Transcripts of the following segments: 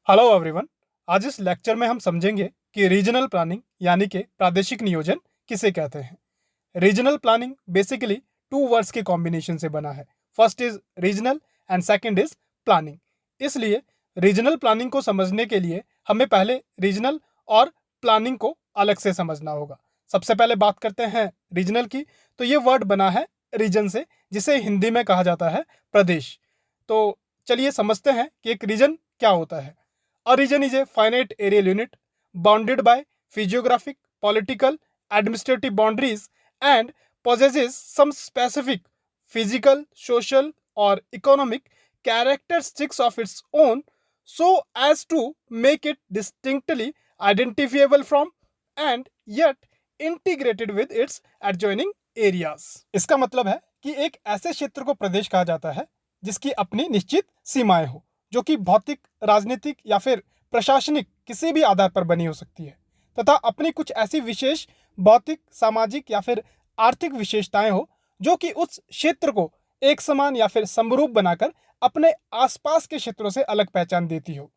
Hello everyone. आज इस lecture में हम समझेंगे कि रीजनल प्लानिंग यानी कि प्रादेशिक नियोजन किसे कहते हैं। Regional planning basically two words के कॉम्बिनेशन से बना है। First is regional and second is planning. इसलिए रीजनल प्लानिंग को समझने के लिए हमें पहले रीजनल और प्लानिंग को अलग से समझना होगा। सबसे पहले बात करते हैं रीजनल की। तो ये वर्ड बना है रीजन से, जिसे हिंदी में कहा जाता है प्रदेश। तो चलिए समझते हैं कि एक रीजन क्या होता है। A region is a finite aerial unit bounded by physiographic, political, administrative boundaries and possesses some specific physical, social, or economic characteristics of its own so as to make it distinctly identifiable from and yet integrated with its adjoining areas। इसका मतलब है कि एक ऐसे क्षेत्र को प्रदेश कहा जाता है जिसकी अपनी निश्चित सीमाएं हो, जो कि भौतिक, राजनीतिक या फिर प्रशासनिक किसी भी आधार पर बनी हो सकती है, तथा अपनी कुछ ऐसी विशेष भौतिक, सामाजिक या फिर आर्थिक विशेषताएं हो जो कि उस क्षेत्र को एक समान या फिर समरूप बनाकर अपने आसपास के क्षेत्रों से अलग पहचान देती हो।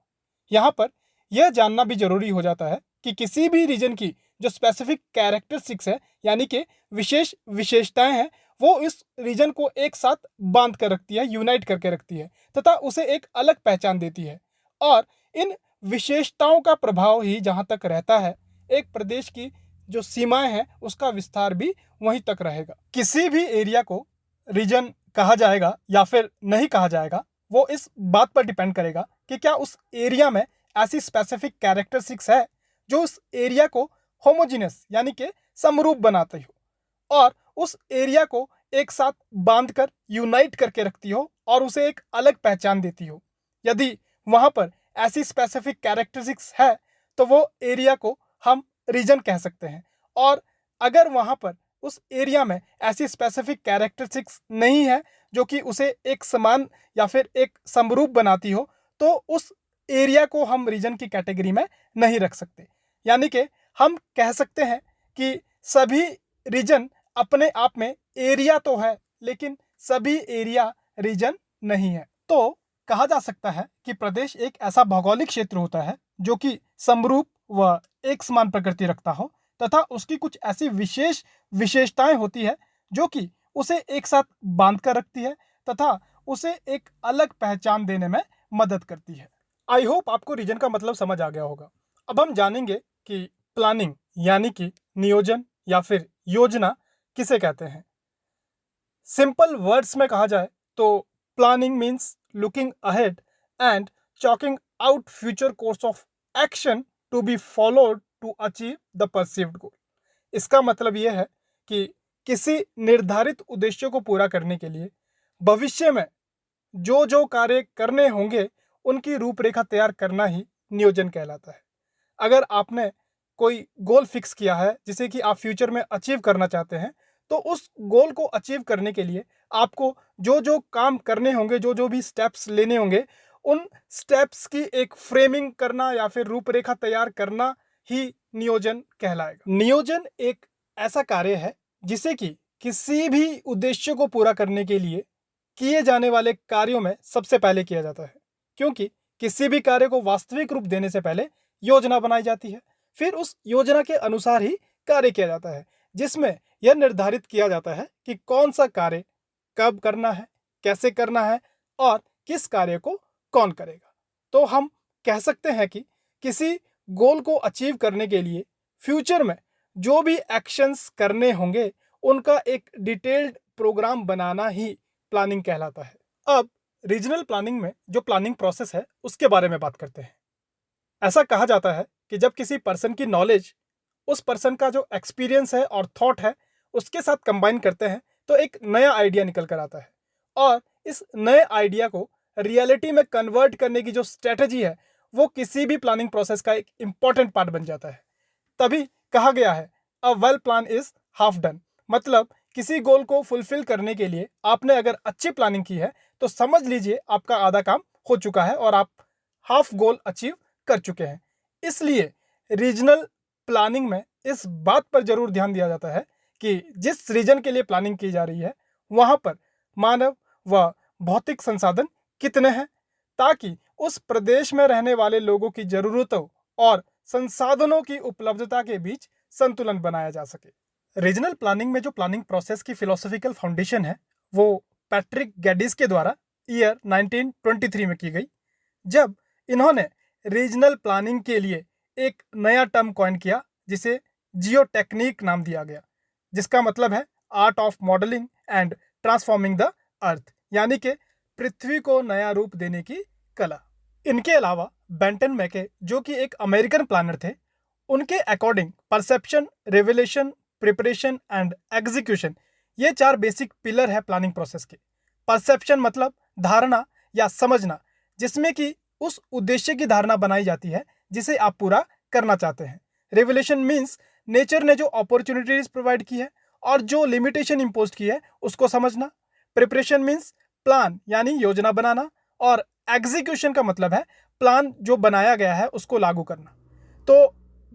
यहाँ पर यह जानना भी जरूरी हो जाता है कि किसी भी रीजन की जो स्पेसिफिक कैरेक्टरिस्टिक्स है यानी कि विशेष विशेषताएं हैं, वो इस रीजन को एक साथ बांध कर रखती है, यूनाइट करके रखती है तथा उसे एक अलग पहचान देती है। और इन विशेषताओं का प्रभाव ही जहां तक रहता है, एक प्रदेश की जो सीमाएं हैं उसका विस्तार भी वहीं तक रहेगा। किसी भी एरिया को रीजन कहा जाएगा या फिर नहीं कहा जाएगा, वो इस बात पर डिपेंड करेगा कि क्या उस एरिया में ऐसी स्पेसिफिक कैरेक्टरिस्टिक्स है जो उस एरिया को होमोजीनियस यानी कि समरूप बनाते हो और उस एरिया को एक साथ बांधकर यूनाइट करके रखती हो और उसे एक अलग पहचान देती हो। यदि वहां पर ऐसी स्पेसिफिक कैरेक्टरिस्टिक्स है तो वो एरिया को हम रीजन कह सकते हैं। और अगर वहां पर उस एरिया में ऐसी स्पेसिफिक कैरेक्टरिस्टिक्स नहीं है जो कि उसे एक समान या फिर एक समरूप बनाती हो, तो उस एरिया को हम रीजन की कैटेगरी में नहीं रख सकते। यानी कि हम कह सकते हैं कि सभी रीजन अपने आप में एरिया तो है, लेकिन सभी एरिया रीजन नहीं है। तो कहा जा सकता है कि प्रदेश एक ऐसा भौगोलिक क्षेत्र होता है जो कि समरूप व एक समान प्रकृति रखता हो तथा उसकी कुछ ऐसी विशेष विशेषताएं होती है जो कि उसे एक साथ बांध कर रखती है तथा उसे एक अलग पहचान देने में मदद करती है। आई होप आपको रीजन का मतलब समझ आ गया होगा। अब हम जानेंगे कि प्लानिंग यानी कि नियोजन या फिर योजना किसे कहते हैं। सिंपल वर्ड्स में कहा जाए तो planning means looking ahead and chalking out future course of action to be followed to achieve the perceived goal. इसका मतलब यह है कि किसी निर्धारित उद्देश्य को पूरा करने के लिए भविष्य में जो जो कार्य करने होंगे उनकी रूपरेखा तैयार करना ही नियोजन कहलाता है। अगर आपने कोई गोल फिक्स किया है जिसे कि आप फ्यूचर में अचीव करना चाहते हैं, तो उस गोल को अचीव करने के लिए आपको जो जो काम करने होंगे, जो जो भी स्टेप्स लेने होंगे, उन स्टेप्स की एक फ्रेमिंग करना या फिर रूपरेखा तैयार करना ही नियोजन कहलाएगा। नियोजन एक ऐसा कार्य है जिसे कि किसी भी उद्देश्य को पूरा करने के लिए किए जाने वाले कार्यों में सबसे पहले किया जाता है, क्योंकि किसी भी कार्य को वास्तविक रूप देने से पहले योजना बनाई जाती है, फिर उस योजना के अनुसार ही कार्य किया जाता है, जिसमें यह निर्धारित किया जाता है कि कौन सा कार्य कब करना है, कैसे करना है और किस कार्य को कौन करेगा। तो हम कह सकते हैं कि किसी गोल को अचीव करने के लिए फ्यूचर में जो भी एक्शंस करने होंगे उनका एक डिटेल्ड प्रोग्राम बनाना ही प्लानिंग कहलाता है। अब रीजनल प्लानिंग में जो प्लानिंग प्रोसेस है उसके बारे में बात करते हैं। ऐसा कहा जाता है कि जब किसी पर्सन की नॉलेज उस पर्सन का जो एक्सपीरियंस है और थॉट है उसके साथ कंबाइन करते हैं तो एक नया आइडिया निकल कर आता है, और इस नए आइडिया को रियलिटी में कन्वर्ट करने की जो स्ट्रेटजी है वो किसी भी प्लानिंग प्रोसेस का एक इंपॉर्टेंट पार्ट बन जाता है। तभी कहा गया है a well plan is half done. मतलब किसी गोल को फुलफिल करने के लिए आपने अगर अच्छी प्लानिंग की है तो समझ लीजिए आपका आधा काम हो चुका है और आप हाफ गोल अचीव कर चुके हैं। इसलिए रीजनल प्लानिंग में इस बात पर जरूर ध्यान दिया जाता है कि जिस रीजन के लिए प्लानिंग की जा रही है वहां पर मानव व भौतिक संसाधन कितने हैं, ताकि उस प्रदेश में रहने वाले लोगों की जरूरतों और संसाधनों की उपलब्धता के बीच संतुलन बनाया जा सके। रीजनल प्लानिंग में जो प्लानिंग प्रोसेस की फिलोसॉफिकल फाउंडेशन है वो पैट्रिक गैडिस के द्वारा ईयर 1923 में की गई, जब इन्होंने रीजनल प्लानिंग के लिए एक नया टर्म कॉइन किया जिसे जियो टेक्निक नाम दिया गया, जिसका मतलब है art of modelling and transforming the earth, यानी कि पृथ्वी को नया रूप देने की कला। इनके अलावा बेंटन मैके जो कि एक अमेरिकन प्लानर थे, उनके according perception, revelation, preparation and execution ये 4 बेसिक पिलर है प्लानिंग प्रोसेस के। परसेप्शन मतलब धारणा या समझना, जिसमें कि उस उद्देश्य की धारणा बनाई जाती है जिसे आप पूरा करना चाहते हैं। रेवलेशन मीन्स नेचर ने जो अपॉर्चुनिटीज प्रोवाइड की है और जो लिमिटेशन इम्पोज की है उसको समझना। प्रिपरेशन मीन्स प्लान यानी योजना बनाना, और एग्जीक्यूशन का मतलब है प्लान जो बनाया गया है उसको लागू करना। तो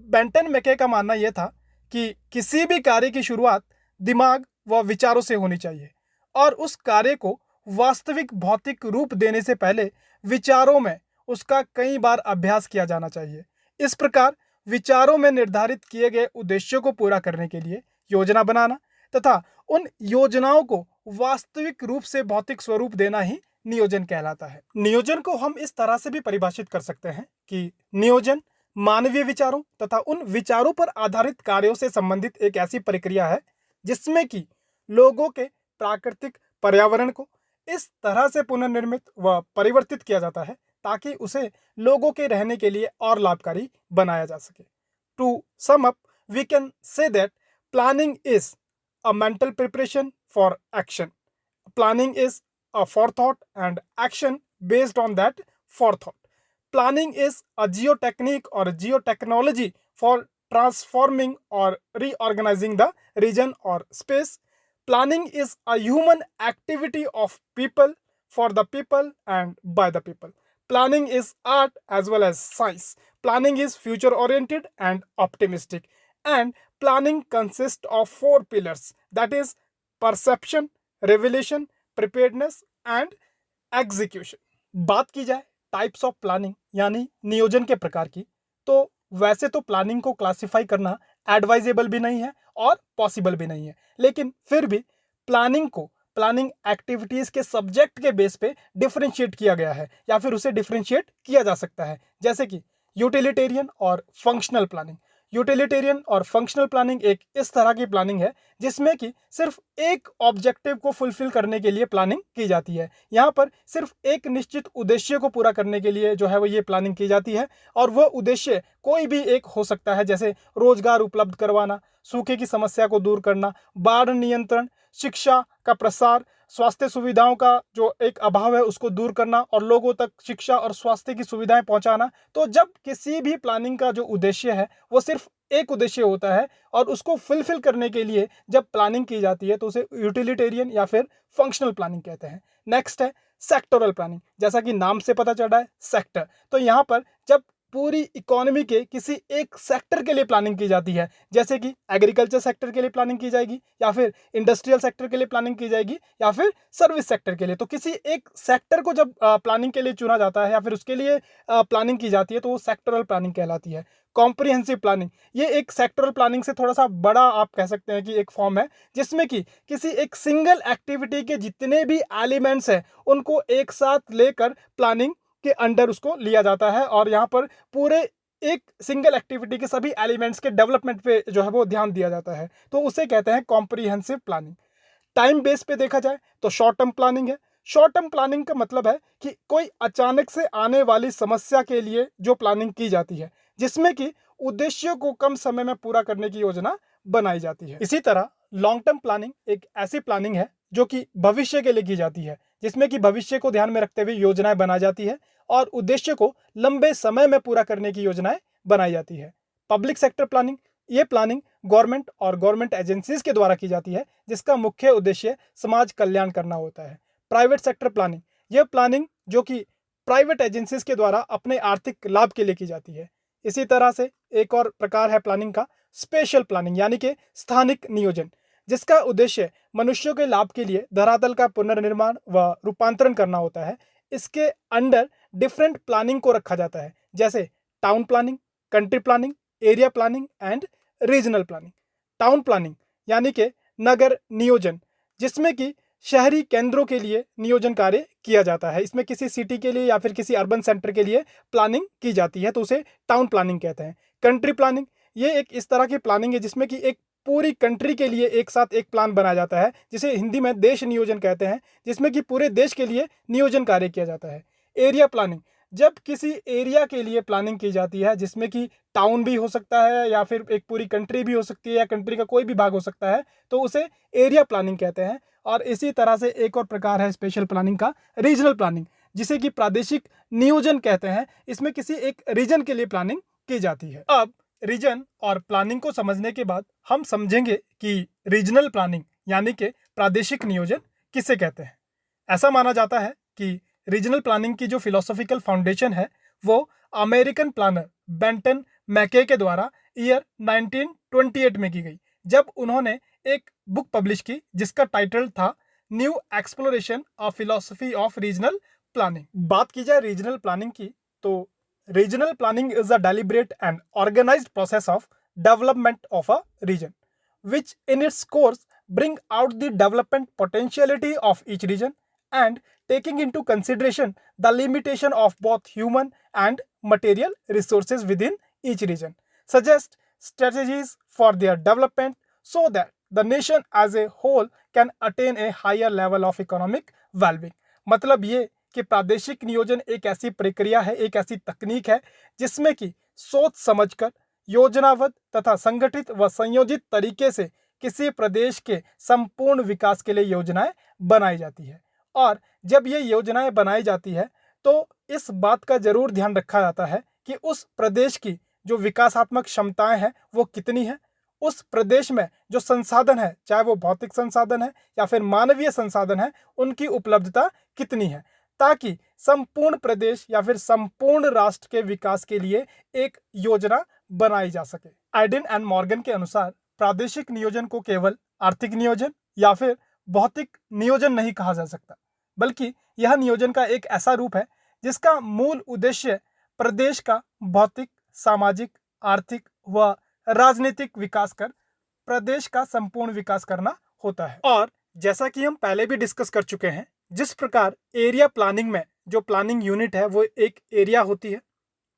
बेंटन मैके का मानना यह था कि किसी भी कार्य की शुरुआत दिमाग व विचारों से होनी चाहिए और उस कार्य को वास्तविक भौतिक रूप देने से पहले विचारों में उसका कई बार अभ्यास किया जाना चाहिए। इस प्रकार विचारों में निर्धारित किए गए उद्देश्यों को पूरा करने के लिए योजना बनाना तथा उन योजनाओं को वास्तविक रूप से भौतिक स्वरूप देना ही नियोजन कहलाता है। नियोजन को हम इस तरह से भी परिभाषित कर सकते हैं कि नियोजन मानवीय विचारों तथा उन विचारों पर आधारित कार्यों से संबंधित एक ऐसी प्रक्रिया है जिसमें कि लोगों के प्राकृतिक पर्यावरण को इस तरह से पुनर्निर्मित व परिवर्तित किया जाता है ताकि उसे लोगों के रहने के लिए और लाभकारी बनाया जा सके। To sum up, we can say that planning is a mental preparation for action. Planning is a forethought and action based on that forethought. Planning is a geotechnique or a geotechnology for transforming or reorganizing the region or space. Planning is a human activity of people, for the people and by the people. Planning is art as well as science. Planning is future oriented and optimistic. And planning consists of 4 pillars, that is perception, revelation, preparedness and execution. बात की जाए types of planning यानी नियोजन के प्रकार की, तो वैसे तो प्लानिंग को क्लासिफाई करना एडवाइजेबल भी नहीं है और पॉसिबल भी नहीं है, लेकिन फिर भी प्लानिंग को प्लानिंग एक्टिविटीज के सब्जेक्ट के बेस पे डिफरेंशिएट किया गया है या फिर उसे डिफरेंशिएट किया जा सकता है, जैसे कि यूटिलिटेरियन और फंक्शनल प्लानिंग। यूटिलिटेरियन और फंक्शनल प्लानिंग एक इस तरह की प्लानिंग है जिसमें कि सिर्फ एक ऑब्जेक्टिव को फुलफिल करने के लिए प्लानिंग की जाती है। यहाँ पर सिर्फ एक निश्चित उद्देश्य को पूरा करने के लिए जो है वो ये प्लानिंग की जाती है, और वह उद्देश्य कोई भी एक हो सकता है, जैसे रोजगार उपलब्ध करवाना, सूखे की समस्या को दूर करना, बाढ़ नियंत्रण, शिक्षा का प्रसार, स्वास्थ्य सुविधाओं का जो एक अभाव है उसको दूर करना और लोगों तक शिक्षा और स्वास्थ्य की सुविधाएं पहुंचाना। तो जब किसी भी प्लानिंग का जो उद्देश्य है वो सिर्फ एक उद्देश्य होता है और उसको फुलफिल करने के लिए जब प्लानिंग की जाती है तो उसे यूटिलिटेरियन या फिर फंक्शनल प्लानिंग कहते हैं। नेक्स्ट है सेक्टोरल प्लानिंग, जैसा कि नाम से पता चल रहा है सेक्टर। तो यहाँ पर जब पूरी इकोनॉमी के किसी एक सेक्टर के लिए प्लानिंग की जाती है, जैसे कि एग्रीकल्चर सेक्टर के लिए प्लानिंग की जाएगी या फिर इंडस्ट्रियल सेक्टर के लिए प्लानिंग की जाएगी या फिर सर्विस सेक्टर के लिए, तो किसी एक सेक्टर को जब प्लानिंग के लिए चुना जाता है या फिर उसके लिए प्लानिंग की जाती है तो वो सेक्टरल प्लानिंग कहलाती है। कॉम्प्रिहेंसिव प्लानिंग, ये एक सेक्टरल प्लानिंग से थोड़ा सा बड़ा आप कह सकते हैं कि एक फॉर्म है जिसमें कि किसी एक सिंगल एक्टिविटी के जितने भी एलिमेंट्स हैं उनको एक साथ लेकर प्लानिंग के अंडर उसको लिया जाता है और यहाँ पर पूरे एक सिंगल एक्टिविटी के सभी एलिमेंट्स के डेवलपमेंट पे जो है वो ध्यान दिया जाता है, तो उसे कहते हैं कॉम्प्रिहेंसिव प्लानिंग। टाइम बेस पे देखा जाए तो शॉर्ट टर्म प्लानिंग है। शॉर्ट टर्म प्लानिंग का मतलब है कि कोई अचानक से आने वाली समस्या के लिए जो प्लानिंग की जाती है जिसमें कि उद्देश्यों को कम समय में पूरा करने की योजना बनाई जाती है। इसी तरह लॉन्ग टर्म प्लानिंग एक ऐसी प्लानिंग है जो कि भविष्य के लिए की जाती है, जिसमें कि भविष्य को ध्यान में रखते हुए योजनाएं बनाई जाती है और उद्देश्य को लंबे समय में पूरा करने की योजनाएं बनाई जाती है। पब्लिक सेक्टर प्लानिंग, ये प्लानिंग गवर्नमेंट और गवर्नमेंट एजेंसीज के द्वारा की जाती है जिसका मुख्य उद्देश्य समाज कल्याण करना होता है। प्राइवेट सेक्टर प्लानिंग, यह प्लानिंग जो कि प्राइवेट एजेंसीज के द्वारा अपने आर्थिक लाभ के लिए की जाती है। इसी तरह से एक और प्रकार है प्लानिंग का स्पेशल प्लानिंग यानी कि स्थानिक नियोजन, जिसका उद्देश्य मनुष्यों के लाभ के लिए धरातल का पुनर्निर्माण व रूपांतरण करना होता है। इसके अंडर डिफरेंट प्लानिंग को रखा जाता है, जैसे town planning, country planning, area planning and regional planning. Town planning यानी कि नगर नियोजन, जिसमें कि शहरी केंद्रों के लिए नियोजन कार्य किया जाता है। इसमें किसी सिटी के लिए या फिर किसी अर्बन सेंटर के लिए प्लानिंग की जाती है, तो उसे टाउन प्लानिंग कहते हैं। कंट्री प्लानिंग, ये एक इस तरह की प्लानिंग है जिसमें कि एक पूरी कंट्री के लिए एक साथ एक प्लान बनाया जाता है, जिसे हिंदी में देश नियोजन कहते हैं, जिसमें कि पूरे देश के लिए नियोजन कार्य किया जाता है। एरिया प्लानिंग, जब किसी एरिया के लिए प्लानिंग की जाती है, जिसमें कि टाउन भी हो सकता है या फिर एक पूरी कंट्री भी हो सकती है या कंट्री का कोई भी भाग हो सकता है, तो उसे एरिया प्लानिंग कहते हैं। और इसी तरह से एक और प्रकार है स्पेशल प्लानिंग का, रीजनल प्लानिंग, जिसे कि प्रादेशिक नियोजन कहते हैं। इसमें किसी एक रीजन के लिए प्लानिंग की जाती है। अब रीजन और प्लानिंग को समझने के बाद हम समझेंगे कि रीजनल प्लानिंग यानी कि प्रादेशिक नियोजन किसे कहते हैं। ऐसा माना जाता है कि रीजनल प्लानिंग की जो फिलोसॉफिकल फाउंडेशन है वो अमेरिकन प्लानर बेंटन मैके के द्वारा ईयर 1928 में की गई, जब उन्होंने एक बुक पब्लिश की जिसका टाइटल था new exploration of philosophy of regional planning. बात की जाए रीजनल प्लानिंग की, तो regional planning is a deliberate and organised process of development of a region which in its course bring out the development potentiality of each region and taking into consideration the limitation of both human and material resources within each region, suggest strategies for their development so that the nation as a whole can attain a higher level of economic well-being। मतलब ये कि प्रादेशिक नियोजन एक ऐसी प्रक्रिया है, एक ऐसी तकनीक है जिसमें कि सोच समझकर योजनाबद्ध तथा संगठित व संयोजित तरीके से किसी प्रदेश के संपूर्ण विकास के लिए योजनाएं बनाई जाती है। और जब ये योजनाएं बनाई जाती है तो इस बात का जरूर ध्यान रखा जाता है कि उस प्रदेश की जो विकासात्मक क्षमताएं हैं वो कितनी है, उस प्रदेश में जो संसाधन है, चाहे वो भौतिक संसाधन है या फिर मानवीय संसाधन है, उनकी उपलब्धता कितनी है, ताकि संपूर्ण प्रदेश या फिर संपूर्ण राष्ट्र के विकास के लिए एक योजना बनाई जा सके। आइडन एंड मॉर्गन के अनुसार प्रादेशिक नियोजन को केवल आर्थिक नियोजन या फिर भौतिक नियोजन नहीं कहा जा सकता, बल्कि यह नियोजन का एक ऐसा रूप है जिसका मूल उद्देश्य प्रदेश का भौतिक, सामाजिक, आर्थिक व राजनीतिक विकास कर प्रदेश का संपूर्ण विकास करना होता है। और जैसा कि हम पहले भी डिस्कस कर चुके हैं, जिस प्रकार एरिया प्लानिंग में जो प्लानिंग यूनिट है वो एक एरिया होती है,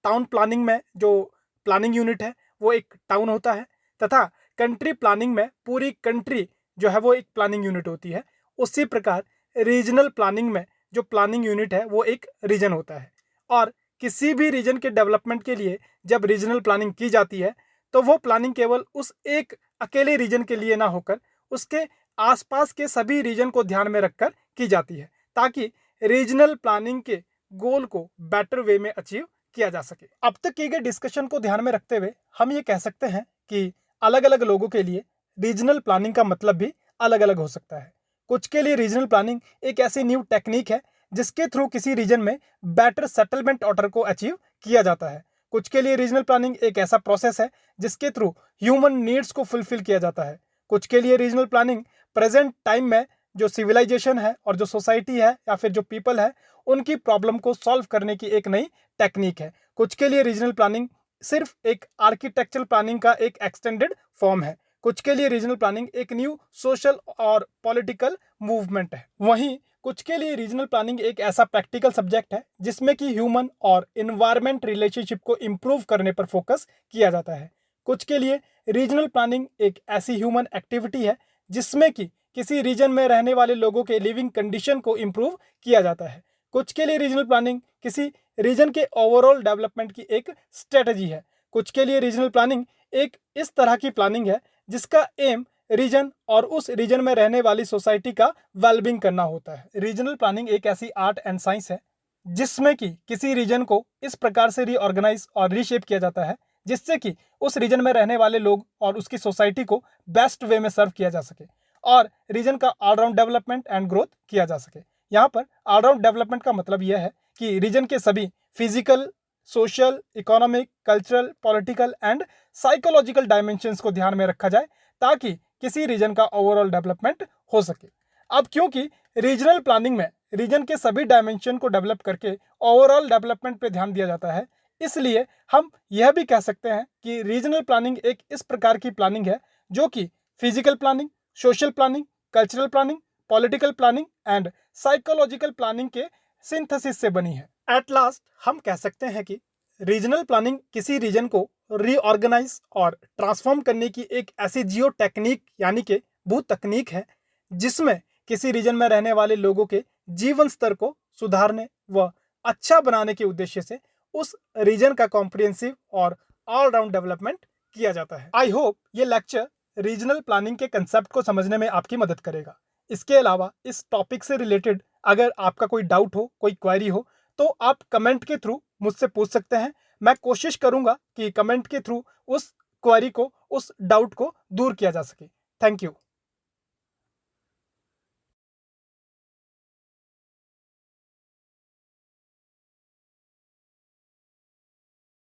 टाउन प्लानिंग में जो प्लानिंग यूनिट है वो एक टाउन होता है, तथा कंट्री प्लानिंग में पूरी कंट्री जो है वो एक प्लानिंग यूनिट होती है, उसी प्रकार रीजनल प्लानिंग में जो प्लानिंग यूनिट है वो एक रीजन होता है। और किसी भी रीजन के डेवलपमेंट के लिए जब रीजनल प्लानिंग की जाती है तो वो प्लानिंग केवल उस एक अकेले रीजन के लिए ना होकर उसके आसपास के सभी रीजन को ध्यान में रखकर की जाती है, ताकि रीजनल प्लानिंग के गोल को बेटर वे में अचीव किया जा सके। अब तक किए गए डिस्कशन को ध्यान में रखते हुए हम ये कह सकते हैं कि अलग अलग लोगों के लिए रीजनल प्लानिंग का मतलब भी अलग अलग हो सकता है। कुछ के लिए रीजनल प्लानिंग एक ऐसी न्यू टेक्निक है जिसके थ्रू किसी रीजन में बेटर सेटलमेंट ऑर्डर को अचीव किया जाता है। कुछ के लिए रीजनल प्लानिंग एक ऐसा प्रोसेस है जिसके थ्रू ह्यूमन नीड्स को फुलफिल किया जाता है। कुछ के लिए रीजनल प्लानिंग प्रेजेंट टाइम में जो सिविलाइजेशन है और जो सोसाइटी है या फिर जो पीपल है उनकी प्रॉब्लम को सॉल्व करने की एक नई टेक्निक है। कुछ के लिए रीजनल प्लानिंग सिर्फ एक आर्किटेक्चरल प्लानिंग का एक एक्सटेंडेड फॉर्म है। कुछ के लिए रीजनल प्लानिंग एक न्यू सोशल और पॉलिटिकल मूवमेंट है। वहीं कुछ के लिए रीजनल प्लानिंग एक ऐसा प्रैक्टिकल सब्जेक्ट है जिसमें कि ह्यूमन और इन्वायरमेंट रिलेशनशिप को इम्प्रूव करने पर फोकस किया जाता है। कुछ के लिए रीजनल प्लानिंग एक ऐसी ह्यूमन एक्टिविटी है जिसमें कि किसी रीजन में रहने वाले लोगों के लिविंग कंडीशन को इम्प्रूव किया जाता है। कुछ के लिए रीजनल प्लानिंग किसी रीजन के ओवरऑल डेवलपमेंट की एक स्ट्रेटजी है। कुछ के लिए रीजनल प्लानिंग एक इस तरह की प्लानिंग है जिसका एम रीजन और उस रीजन में रहने वाली सोसाइटी का वेलबींग करना होता है। रीजनल प्लानिंग एक ऐसी आर्ट एंड साइंस है जिसमें कि किसी रीजन को इस प्रकार से रीऑर्गेनाइज और रीशेप किया जाता है जिससे कि उस रीजन में रहने वाले लोग और उसकी सोसाइटी को बेस्ट वे में सर्व किया जा सके और रीजन का ऑलराउंड डेवलपमेंट एंड ग्रोथ किया जा सके। यहाँ पर ऑलराउंड डेवलपमेंट का मतलब यह है कि रीजन के सभी physical, social, economic, cultural, political and psychological dimensions को ध्यान में रखा जाए ताकि किसी रीजन का ओवरऑल डेवलपमेंट हो सके। अब क्योंकि रीजनल प्लानिंग में रीजन के सभी डायमेंशन को डेवलप करके ओवरऑल डेवलपमेंट पे ध्यान दिया जाता है। इसलिए हम यह भी कह सकते हैं कि रीजनल प्लानिंग एक इस प्रकार की प्लानिंग है जो कि physical planning, social planning, cultural planning, political planning and psychological planning के सिंथेसिस से बनी है। एट लास्ट हम कह सकते हैं कि रीजनल प्लानिंग किसी रीजन को रीऑर्गेनाइज और ट्रांसफॉर्म करने की एक ऐसी जियो टेक्निक यानी कि भू तकनीक है जिसमें किसी रीजन में रहने वाले लोगों के जीवन स्तर को सुधारने व अच्छा बनाने के उद्देश्य से उस रीजन का कॉम्प्रिहेंसिव और ऑलराउंड डेवलपमेंट किया जाता है। आई होप ये लेक्चर रीजनल प्लानिंग के कंसेप्ट को समझने में आपकी मदद करेगा। इसके अलावा इस टॉपिक से रिलेटेड अगर आपका कोई डाउट हो, कोई क्वेरी हो, तो आप कमेंट के थ्रू मुझसे पूछ सकते हैं। मैं कोशिश करूंगा कि कमेंट के थ्रू उस क्वेरी को, उस डाउट को दूर किया जा सके। Thank you.